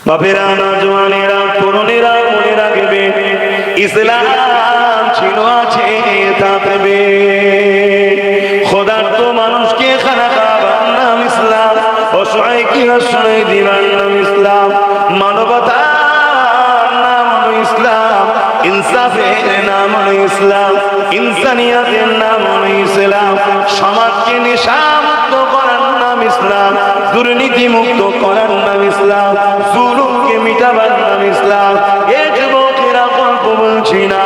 বাপেরা, নওজওয়ানেরা, তরুণেরা মনে রাখবে, ইসলাম ছিল, আছে, থাকবে। খোদার্ত মানুষকে খানা খাওয়াবার নাম ইসলাম, অসহায়কে আশ্রয় দিবার নাম ইসলাম, মানবতার নাম হলো ইসলাম, ইনসাফের নাম হলো ইসলাম, ইনসানিয়াতের নাম হলো ইসলাম, সমাজকে নেশামুক্ত করার নাম ইসলাম, দুর্নীতি মুক্ত করার নাম ইসলাম, জুলুমকে মিটাবার নাম ইসলাম। এ যুবকেরা গল্প বলছি না,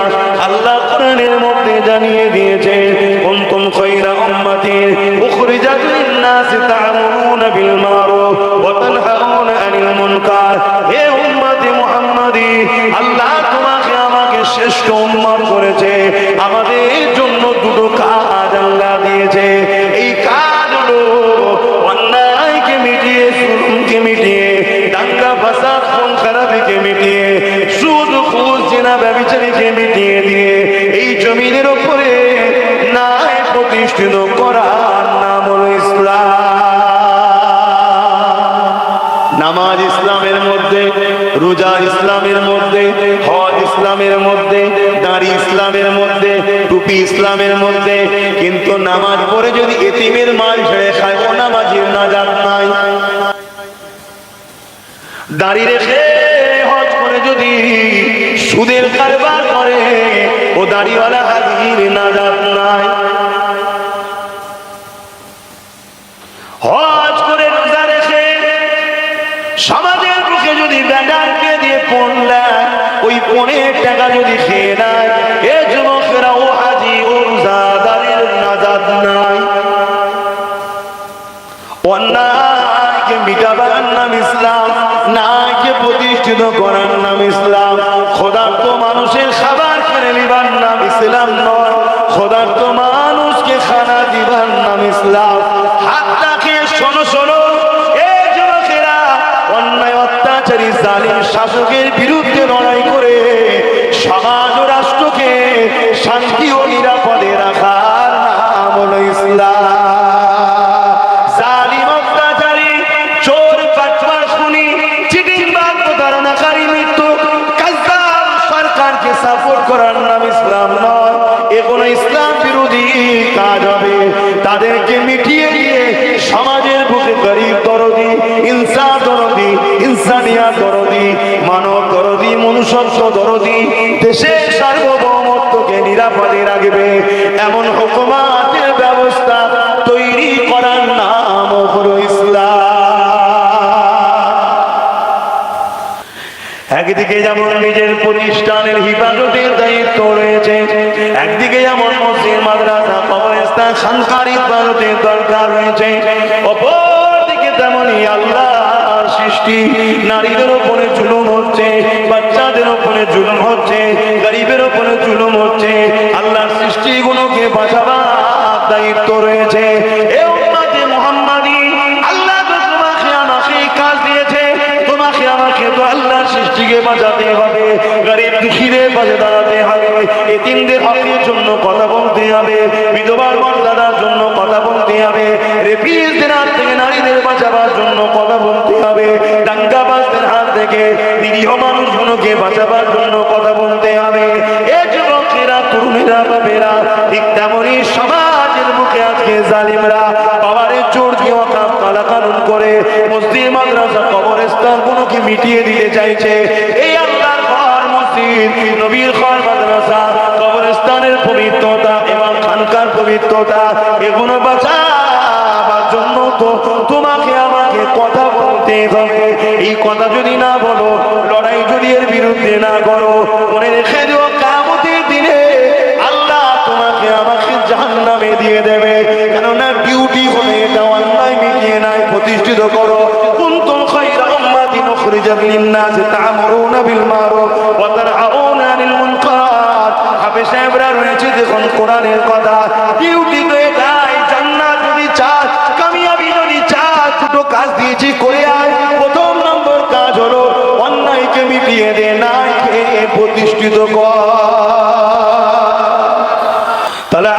আল্লাহ কোরআনের মধ্যে জানিয়ে দিয়েছে, কুনতুম খায়রা উম্মাতিন উখরিজাত লিন-নাসি তা'মুরুনা বিল মারুফ ওয়া তানহাউনা আনিল মুনকার। হে উম্মতে মুহাম্মাদি, আল্লাহ তোমাকে আমাকে শ্রেষ্ঠ উম্মত করেছে, আমাদের জন্য দুটো কাজ আল্লাহ দিয়েছে। এই কাজ হলো অন্যায়কে মিটিয়ে, জুলুমকে মিটিয়ে, দাঙ্গা ফাসাদ খুন খারাপিকে মিটিয়ে, সুদ ঘুষ জিনা ব্যভিচারীকে মিটিয়ে দিয়ে এই জমিনের উপরে ন্যায় প্রতিষ্ঠিত করার নাম হলো ইসলাম। নামাজ ইসলামের মধ্যে, রোজা ইসলামের মধ্যে, হজ ইসলামের মধ্যে, দাড়ি ইসলামের মধ্যে, টুপি ইসলামের মধ্যে। কিন্তু নামাজ পড়ে যদি এতিমের মাল ছেড়ে খায়, ও নামাজির নাজাত নাই। দাড়ি রেখে হজ করে যদি সুদের কারবার করে, ও দাড়িওয়ালা হাজির নাজাত নাই। হজ করে রোজা রেখে সমাজের বুকে যদি বেদারকে দিয়ে পণ নেয়, ওই পণের টাকা যদি খেয়ে নেয়, এ যুবকেরা ও হাজি ও রোজাদারের নাজাত নাই। অন্যায়কে মিটাবার নাম ইসলাম, ন্যায়কে প্রতিষ্ঠিত করার নাম ইসলাম। ক্ষুধার্ত মানুষের খাবার কেড়ে নিবার নাম ইসলাম নয়, ক্ষুধার্ত মানুষকে খানা দিবার নাম ইসলাম। হাতটা খেয়ে শোনো শোনো, এই যুবকেরা, অন্যায় অত্যাচারী জালিম শাসকের বিরুদ্ধে লড়াই করে সমাজ ও রাষ্ট্রকে শান্তি ও নিরাপদে রাখার নাম হলো ইসলাম। সাপোর্ট করার নাম ইসলাম নয়, এগুলো ইসলাম বিরোধী কাজ হবে। তাদেরকে মিটিয়ে দিয়ে সমাজের বুকে গরিব দরদি, ইনসাফ দরদি, ইনসানিয়া দরদি, মানব দরদি, মনুষ্যত্ব দরদি, দেশের সার্বভৌমত্বকে নিরাপদে রাখবে এমন হুকুমাতের ব্যবস্থা তৈরি করার নাম হলো ইসলাম। একদিকে যেমন নিজের প্রতিষ্ঠানের হিফাজতের দায়িত্ব রয়েছে, একদিকে যেমন মসজিদ, মাদ্রাসা, কবরস্থান, খানকার হিফাজতের দরকার রয়েছে, অপরদিকে তেমনই আল্লাহর সৃষ্টি নারীদের উপরে জুলুম হচ্ছে, বাচ্চাদের উপরে জুলুম হচ্ছে, গরিবের উপরে জুলুম হচ্ছে। আল্লাহর সৃষ্টিগুলোকে বাঁচাবার দায়িত্ব রয়েছে। এ উম্মতে মুহাম্মাদি, আল্লাহ তো তোমাকে আমাকে কাজ দিয়েছে, তোমাকে আমাকে তো আল্লাহর সৃষ্টিকে বাঁচাতে হবে, গরিব দুঃখীদের পাশে দাঁড়াতে হবে, এতিমদের হকের জন্য কথা বলতে হবে, বিধবার মর্যাদার জন্য কথা বলতে হবে, রেপিস্টদের হাত থেকে নারীদের বাঁচাবার জন্য কথা বলতে হবে, দাঙ্গাবাজদের হাত থেকে নিরীহ মানুষগুলোকে বাঁচাবার জন্য কথা বলতে হবে। এ যুবকেরা, তরুণেরা, বাবেরা, ঠিক তেমনই সমাজের বুকে আজকে জালিমরা পাওয়ারের জোর দিয়ে ওয়াকফ কালাকানুন করে মসজিদ, মাদ্রাসা, কবরস্থান গুলোকে মিটিয়ে দিতে চাইছে। এই আল্লাহর ঘর, মসজিদ, নবীর ঘর, মাদ্রাসা, কবরস্থানের পবিত্রতা এবং খানকার পবিত্রতা, এগুলো বাঁচাবার জন্য তো তোমাকে আমাকে কথা বলতে হবে। এই কথা যদি না বলো, লড়াই যদি এর বিরুদ্ধে না করো, মনে রেখে দিও কিয়ামতের দিনে আল্লাহ তোমাকে আমাকে জাহান্নামে দিয়ে দেবে। কেননা ডিউটি হলে এটা অন্যায় মিটিয়ে নাই, প্রতিষ্ঠিত করো। কুনতুম খায়রা উম্মাতিন উখরিজাত লিন-নাসি তা'মুরুনা বিল মারুফ ওয়া তানহাউনা আনিল মুনকার। হাফেজ সাহেবরা রয়েছে, দেখুন কোরআনের কথা। ডিউটি তো এটাই, জান্নাত যদি চাস, কামিয়াবি যদি চাস, দুটো কাজ দিয়েছি করে আয়। প্রথম নম্বর কাজ হলো অন্যায়কে মিটিয়ে দে, ন্যায়কে প্রতিষ্ঠিত কর। তাহলে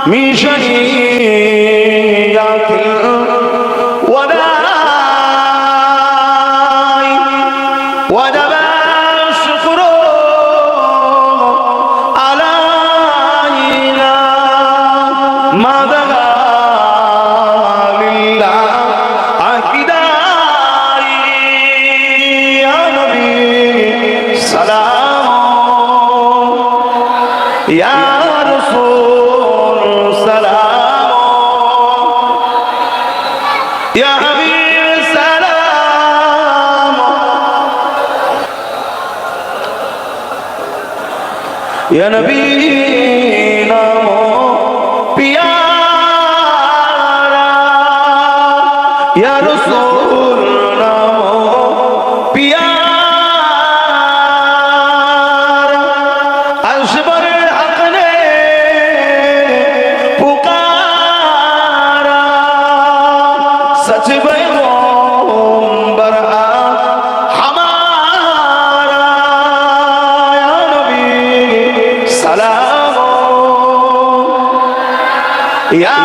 من شيئات الوداع وجب الشكر علينا ما دعا لله عقداء يا نبي سلام يا رسول سلام يا حبيب سلام يا نبي نامو پیارا يا رسول نامو پیارا اشبر حق نے پکارا سچ پیغمبر ہمارا یا نبی سلام یا